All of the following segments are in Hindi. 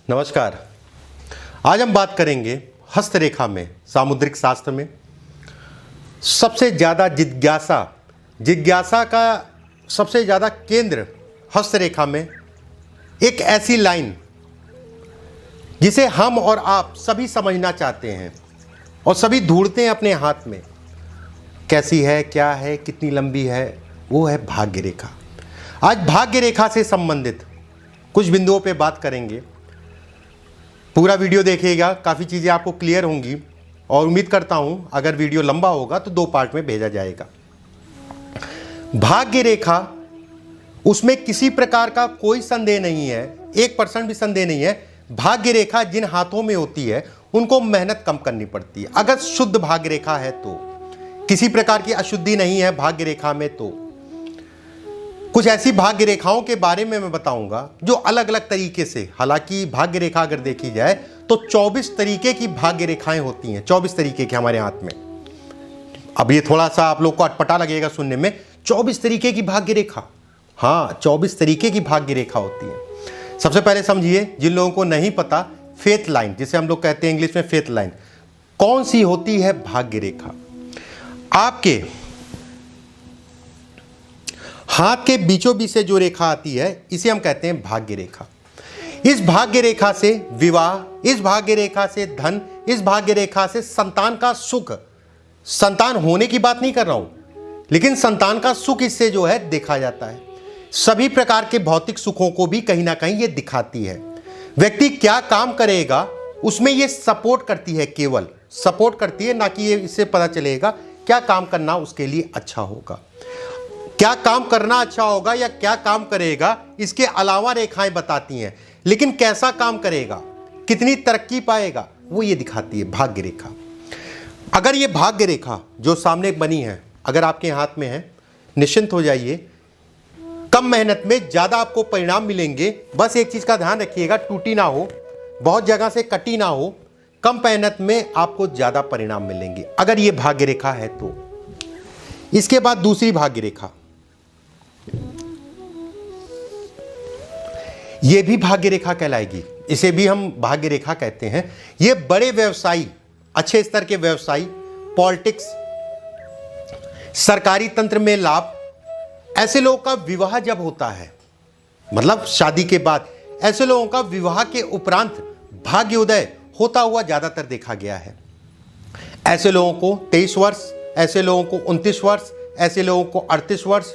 नमस्कार। आज हम बात करेंगे हस्तरेखा में, सामुद्रिक शास्त्र में सबसे ज़्यादा जिज्ञासा का सबसे ज़्यादा केंद्र हस्तरेखा में एक ऐसी लाइन जिसे हम और आप सभी समझना चाहते हैं और सभी ढूंढते हैं अपने हाथ में। कैसी है, क्या है, कितनी लंबी है, वो है भाग्य रेखा। आज भाग्य रेखा से संबंधित कुछ बिंदुओं पे बात करेंगे। पूरा वीडियो देखिएगा, काफ़ी चीज़ें आपको क्लियर होंगी और उम्मीद करता हूँ अगर वीडियो लंबा होगा तो 2 पार्ट में भेजा जाएगा। भाग्य रेखा, उसमें किसी प्रकार का कोई संदेह नहीं है, 1% भी संदेह नहीं है। भाग्य रेखा जिन हाथों में होती है उनको मेहनत कम करनी पड़ती है। अगर शुद्ध भाग्य रेखा है तो, किसी प्रकार की अशुद्धि नहीं है भाग्य रेखा में, तो कुछ ऐसी भाग्य रेखाओं के बारे में मैं बताऊंगा जो अलग अलग तरीके से, हालांकि भाग्य रेखा अगर देखी जाए तो 24 तरीके की भाग्य रेखाएं होती हैं, 24 तरीके के हमारे हाथ में। अब ये थोड़ा सा आप लोग को अटपटा लगेगा सुनने में, 24 तरीके की भाग्य रेखा। हाँ, 24 तरीके की भाग्य रेखा होती है। सबसे पहले समझिए, जिन लोगों को नहीं पता, फेथ लाइन जिसे हम लोग कहते हैं इंग्लिश में फेथ लाइन, कौन सी होती है भाग्य रेखा। आपके हाथ के बीचों बीच से जो रेखा आती है इसे हम कहते हैं भाग्य रेखा। इस भाग्य रेखा से विवाह, इस भाग्य रेखा से धन, इस भाग्य रेखा से संतान का सुख, संतान होने की बात नहीं कर रहा हूं, लेकिन संतान का सुख इससे जो है देखा जाता है। सभी प्रकार के भौतिक सुखों को भी कहीं ना कहीं ये दिखाती है। व्यक्ति क्या काम करेगा उसमें ये सपोर्ट करती है, केवल सपोर्ट करती है, ना कि ये इससे पता चलेगा क्या काम करना उसके लिए अच्छा होगा, क्या काम करना अच्छा होगा या क्या काम करेगा, इसके अलावा रेखाएं बताती हैं। लेकिन कैसा काम करेगा, कितनी तरक्की पाएगा, वो ये दिखाती है भाग्य रेखा। अगर ये भाग्य रेखा जो सामने बनी है अगर आपके हाथ में है, निश्चिंत हो जाइए, कम मेहनत में ज़्यादा आपको परिणाम मिलेंगे। बस एक चीज़ का ध्यान रखिएगा, टूटी ना हो, बहुत जगह से कटी ना हो, कम मेहनत में आपको ज़्यादा परिणाम मिलेंगे अगर ये भाग्य रेखा है तो। इसके बाद दूसरी भाग्य रेखा, ये भी भाग्य रेखा कहलाएगी, इसे भी हम भाग्य रेखा कहते हैं। ये बड़े व्यवसायी, अच्छे स्तर के व्यवसायी, पॉलिटिक्स, सरकारी तंत्र में लाभ, ऐसे लोगों का विवाह जब होता है, मतलब शादी के बाद, ऐसे लोगों का विवाह के उपरांत भाग्योदय होता हुआ ज्यादातर देखा गया है। ऐसे लोगों को 23 वर्ष, ऐसे लोगों को 29 वर्ष, ऐसे लोगों को 38 वर्ष,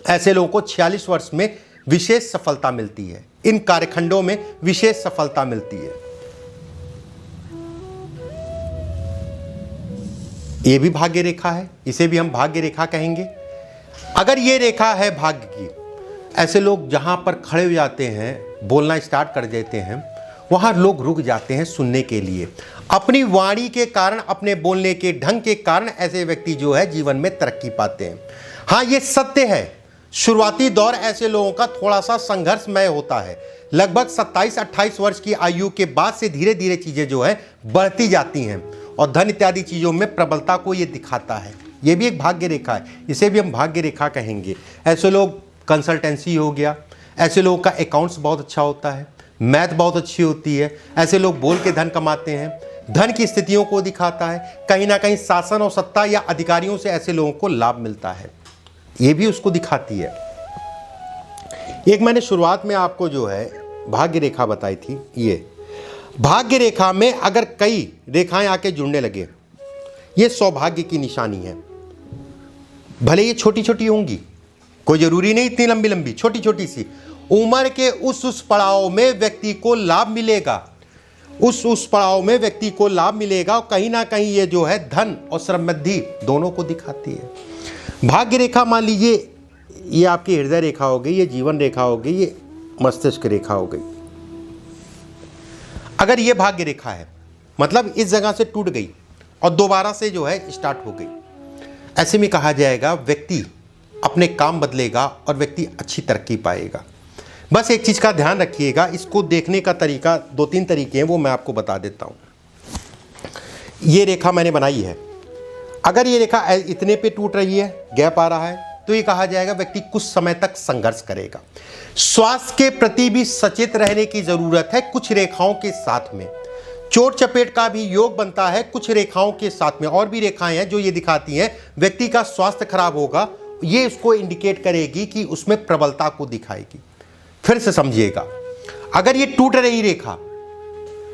ऐसे लोगों को 46 वर्ष में विशेष सफलता मिलती है। इन कार्यखंडों में विशेष सफलता मिलती है। यह भी भाग्य रेखा है, इसे भी हम भाग्य रेखा कहेंगे। अगर ये रेखा है भाग्य की, ऐसे लोग जहां पर खड़े हो जाते हैं, बोलना स्टार्ट कर देते हैं, वहां लोग रुक जाते हैं सुनने के लिए। अपनी वाणी के कारण, अपने बोलने के ढंग के कारण ऐसे व्यक्ति जो है जीवन में तरक्की पाते हैं। हाँ, ये सत्य है, शुरुआती दौर ऐसे लोगों का थोड़ा सा संघर्षमय होता है। लगभग 27-28 वर्ष की आयु के बाद से धीरे धीरे चीजें जो है बढ़ती जाती हैं और धन इत्यादि चीजों में प्रबलता को ये दिखाता है। ये भी एक भाग्य रेखा है, इसे भी हम भाग्य रेखा कहेंगे। ऐसे लोग, कंसल्टेंसी हो गया, ऐसे लोगों का अकाउंट्स बहुत अच्छा होता है, मैथ बहुत अच्छी होती है, ऐसे लोग बोल के धन कमाते हैं, धन की स्थितियों को दिखाता है। कहीं ना कहीं शासन और सत्ता या अधिकारियों से ऐसे लोगों को लाभ मिलता है, ये भी उसको दिखाती है। एक मैंने शुरुआत में आपको जो है भाग्य रेखा बताई थी, ये भाग्य रेखा में अगर कई रेखाएं आके जुड़ने लगे, ये सौभाग्य की निशानी है। भले ये छोटी छोटी होंगी, कोई जरूरी नहीं इतनी लंबी लंबी, छोटी छोटी सी, उम्र के उस पड़ाव में व्यक्ति को लाभ मिलेगा, उस पड़ाव में व्यक्ति को लाभ मिलेगा और कहीं ना कहीं ये जो है धन और समृद्धि दोनों को दिखाती है। भाग्य रेखा, मान लीजिए ये आपकी हृदय रेखा हो गई, ये जीवन रेखा हो गई, ये मस्तिष्क रेखा हो गई। अगर ये भाग्य रेखा है, मतलब इस जगह से टूट गई और दोबारा से जो है स्टार्ट हो गई, ऐसे में कहा जाएगा व्यक्ति अपने काम बदलेगा और व्यक्ति अच्छी तरक्की पाएगा। बस एक चीज़ का ध्यान रखिएगा, इसको देखने का तरीका 2-3 तरीके हैं, वो मैं आपको बता देता हूँ। ये रेखा मैंने बनाई है, अगर ये रेखा इतने पे टूट रही है, गैप आ रहा है, तो ये कहा जाएगा व्यक्ति कुछ समय तक संघर्ष करेगा। स्वास्थ्य के प्रति भी सचेत रहने की जरूरत है कुछ रेखाओं के साथ में। चोट चपेट का भी योग बनता है कुछ रेखाओं के साथ में। और भी रेखाएं हैं जो ये दिखाती हैं व्यक्ति का स्वास्थ्य खराब होगा, ये उसको इंडिकेट करेगी कि उसमें प्रबलता को दिखाएगी। फिर से समझिएगा, अगर ये टूट रही रेखा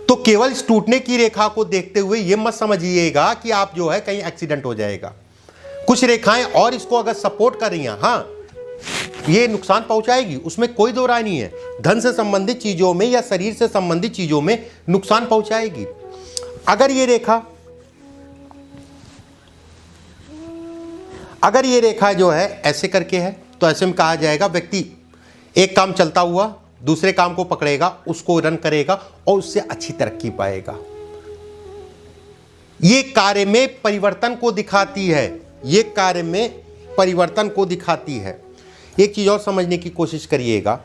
तो केवल इस टूटने की रेखा को देखते हुए ये मत समझिएगा कि आप जो है कहीं एक्सीडेंट हो जाएगा। कुछ रेखाएं और इसको अगर सपोर्ट कर रही हैं, हाँ ये नुकसान पहुंचाएगी, उसमें कोई दो राय नहीं है। धन से संबंधित चीजों में या शरीर से संबंधित चीजों में नुकसान पहुंचाएगी। अगर ये रेखा जो है ऐसे करके है तो ऐसे में कहा जाएगा व्यक्ति एक काम चलता हुआ दूसरे काम को पकड़ेगा, उसको रन करेगा और उससे अच्छी तरक्की पाएगा। ये कार्य में परिवर्तन को दिखाती है, ये कार्य में परिवर्तन को दिखाती है। एक चीज और समझने की कोशिश करिएगा,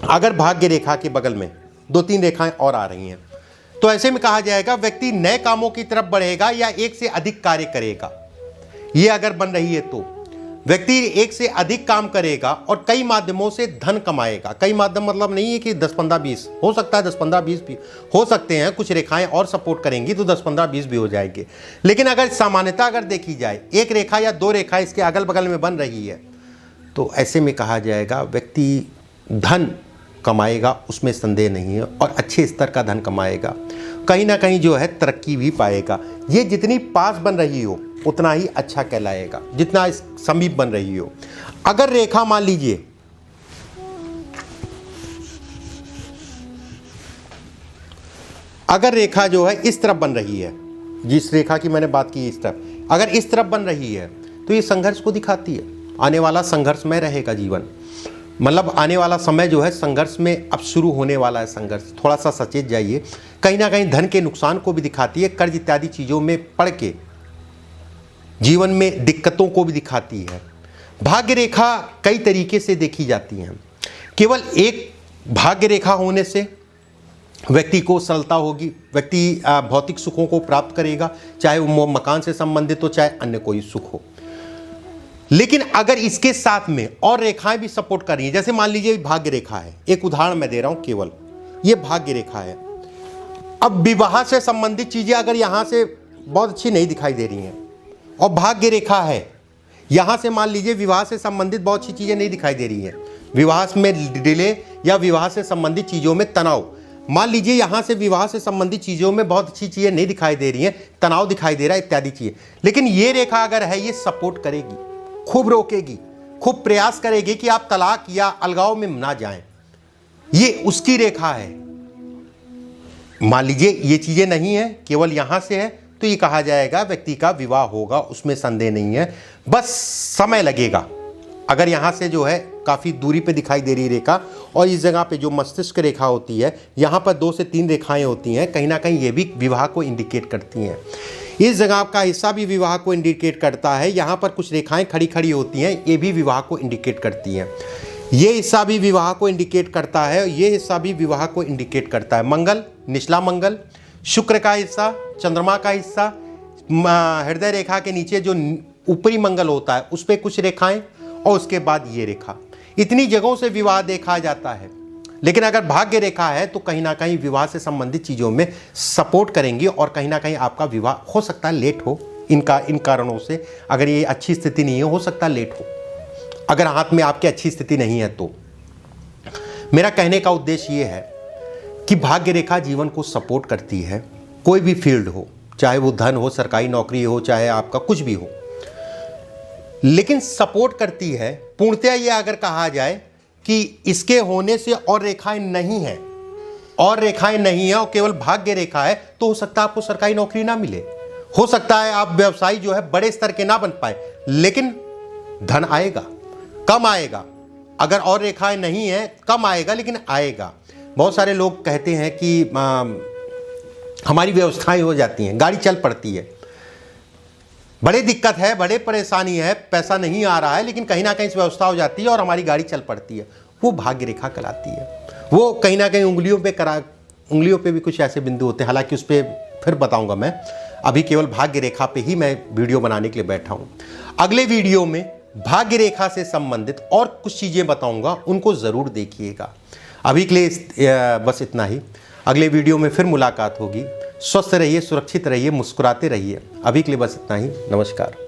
अगर भाग्य रेखा के बगल में 2-3 रेखाएं और आ रही हैं तो ऐसे में कहा जाएगा व्यक्ति नए कामों की तरफ बढ़ेगा या एक से अधिक कार्य करेगा। ये अगर बन रही है तो व्यक्ति एक से अधिक काम करेगा और कई माध्यमों से धन कमाएगा। कई माध्यम मतलब नहीं है कि 10-15-20, हो सकता है 10-15-20 भी हो सकते हैं। कुछ रेखाएं और सपोर्ट करेंगी तो 10-15-20 भी हो जाएंगे। लेकिन अगर सामान्यता अगर देखी जाए, एक रेखा या 2 रेखा इसके अगल बगल में बन रही है तो ऐसे में कहा जाएगा व्यक्ति धन कमाएगा, उसमें संदेह नहीं है, और अच्छे स्तर का धन कमाएगा। कहीं ना कहीं जो है तरक्की भी पाएगा। ये जितनी पास बन रही हो उतना ही अच्छा कहलाएगा, जितना इस समीप बन रही हो। अगर रेखा मान लीजिए अगर रेखा जो है इस तरफ बन रही है, जिस रेखा की मैंने बात की इस तरफ, अगर इस तरफ बन रही है तो ये संघर्ष को दिखाती है। आने वाला संघर्ष में रहेगा जीवन, मतलब आने वाला समय जो है संघर्ष में अब शुरू होने वाला है संघर्ष। थोड़ा सा सचेत जाइए। कहीं ना कहीं धन के नुकसान को भी दिखाती है, कर्ज इत्यादि चीज़ों में पड़ के जीवन में दिक्कतों को भी दिखाती है। भाग्य रेखा कई तरीके से देखी जाती हैं। केवल एक भाग्य रेखा होने से व्यक्ति को सरलता होगी, व्यक्ति भौतिक सुखों को प्राप्त करेगा, चाहे वो मकान से संबंधित हो चाहे अन्य कोई सुख हो। लेकिन अगर इसके साथ में और रेखाएं भी सपोर्ट कर रही हैं, जैसे मान लीजिए भाग्य रेखा है, एक उदाहरण मैं दे रहा हूं, केवल ये भाग्य रेखा है। अब विवाह से संबंधित चीजें अगर यहां से बहुत अच्छी नहीं दिखाई दे रही हैं और भाग्य रेखा है यहां से, मान लीजिए विवाह से संबंधित बहुत अच्छी चीजें नहीं दिखाई दे रही हैं, विवाह में डिले या विवाह से संबंधित चीजों में तनाव, मान लीजिए यहां से विवाह से संबंधित चीजों में बहुत अच्छी चीजें नहीं दिखाई दे रही हैं, तनाव दिखाई दे रहा है इत्यादि चीजें, लेकिन ये रेखा अगर है ये सपोर्ट करेगी, खूब रोकेगी, खूब प्रयास करेगी कि आप तलाक या अलगाव में ना जाएं। ये उसकी रेखा है। मान लीजिए ये चीजें नहीं है, केवल यहां से है, तो ये कहा जाएगा व्यक्ति का विवाह होगा, उसमें संदेह नहीं है, बस समय लगेगा। अगर यहां से जो है काफी दूरी पे दिखाई दे रही रेखा और इस जगह पे जो मस्तिष्क रेखा होती है यहां पर 2 से 3 रेखाएं होती हैं, कहीं ना कहीं ये भी विवाह को इंडिकेट करती हैं। इस जगह का हिस्सा भी विवाह को इंडिकेट करता है। यहाँ पर कुछ रेखाएं खड़ी खड़ी होती हैं, ये भी विवाह को इंडिकेट करती हैं। ये हिस्सा भी विवाह को इंडिकेट करता है, ये हिस्सा भी विवाह को इंडिकेट करता है। मंगल, निचला मंगल, शुक्र का हिस्सा, चंद्रमा का हिस्सा, हृदय रेखा के नीचे जो ऊपरी मंगल होता है उस पर कुछ रेखाएं और उसके बाद ये रेखा, इतनी जगहों से विवाह देखा जाता है। लेकिन अगर भाग्य रेखा है तो कहीं ना कहीं विवाह से संबंधित चीज़ों में सपोर्ट करेंगी और कहीं ना कहीं आपका विवाह हो सकता है लेट हो, इन कारणों से। अगर ये अच्छी स्थिति नहीं है, हो सकता है लेट हो, अगर हाथ में आपकी अच्छी स्थिति नहीं है तो। मेरा कहने का उद्देश्य ये है कि भाग्य रेखा जीवन को सपोर्ट करती है, कोई भी फील्ड हो, चाहे वो धन हो, सरकारी नौकरी हो, चाहे आपका कुछ भी हो, लेकिन सपोर्ट करती है। पूर्णतः ये अगर कहा जाए कि इसके होने से और रेखाएं नहीं हैं और केवल भाग्य रेखा है तो हो सकता है आपको सरकारी नौकरी ना मिले, हो सकता है आप व्यवसायी जो है बड़े स्तर के ना बन पाए, लेकिन धन आएगा, कम आएगा। अगर और रेखाएं नहीं है कम आएगा लेकिन आएगा। बहुत सारे लोग कहते हैं कि हमारी व्यवस्थाएं हो जाती हैं, गाड़ी चल पड़ती है, बड़े दिक्कत है, बड़े परेशानी है, पैसा नहीं आ रहा है, लेकिन कहीं ना कहीं व्यवस्था हो जाती है और हमारी गाड़ी चल पड़ती है, वो भाग्य रेखा कहलाती है। वो कहीं ना कहीं उंगलियों पे भी कुछ ऐसे बिंदु होते हैं, हालांकि उस पर फिर बताऊंगा मैं, अभी केवल भाग्य रेखा पे ही मैं वीडियो बनाने के लिए बैठा हूँ। अगले वीडियो में भाग्य रेखा से संबंधित और कुछ चीज़ें बताऊंगा, उनको ज़रूर देखिएगा। अभी के लिए बस इतना ही। अगले वीडियो में फिर मुलाकात होगी। स्वस्थ रहिए, सुरक्षित रहिए, मुस्कुराते रहिए। अभी के लिए बस इतना ही। नमस्कार।